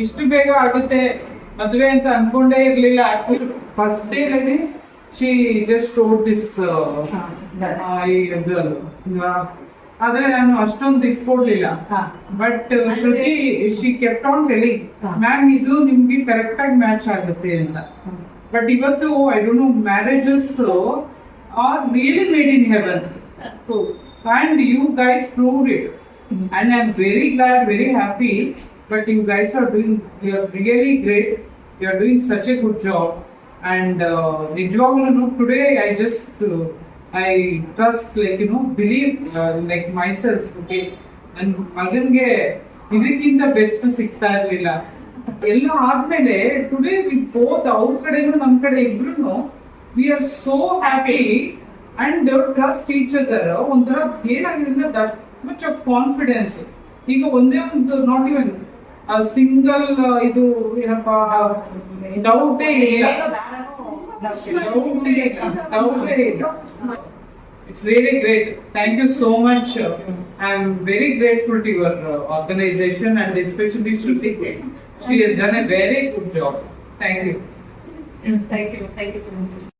ಇಷ್ಟು ಬೇಗ ಆಗುತ್ತೆ ಮದುವೆ ಅಂತ ಅನ್ಕೊಂಡೇ ಇರ್ಲಿಲ್ಲ. First day she just showed this ಆದ್ರೆ ನಾನು ಅಷ್ಟೊಂದು ಇಟ್ಕೊಡ್ಲಿಲ್ಲ. But Shruti she kept on telling ma'am ಇದು ನಿಮ್ಗೆ ಕರೆಕ್ಟ್ ಆಗಿ ಮ್ಯಾಚ್ ಆಗುತ್ತೆ ಅಂತ. ಬಟ್ ಇವತ್ತು I don't know, marriages are really made in heaven and you guys proved it. And I'm very glad, very happy. But you guys are really great. You are doing such a good job. And today I trust, believe like myself. Okay, and magange idikkinta best ಸಿಗ್ತಾ ಇರಲಿಲ್ಲ. ಎಲ್ಲ ಆದ್ಮೇಲೆ today we both ಅವ್ರ ಕಡೆನೂ ನಮ್ಮ ಕಡೆ ಇಬ್ರು we are so happy and trust each other. ಒಂಥರ ಏನಾಗಿದೆ ದಟ್ ಮಚ್ ಆಫ್ ಕಾನ್ಫಿಡೆನ್ಸ್. ಈಗ ಒಂದೇ ಒಂದು ನಾಟ್ ಇವನ್ ಸಿಂಗಲ್ ಇದು ಏನಪ್ಪ ಡೌಟೇ ಇಲ್ಲ. It's really great. Thank you so much. I'm very grateful to your organization and especially Shruti. She has done a very good job. Thank you. Thank you so much.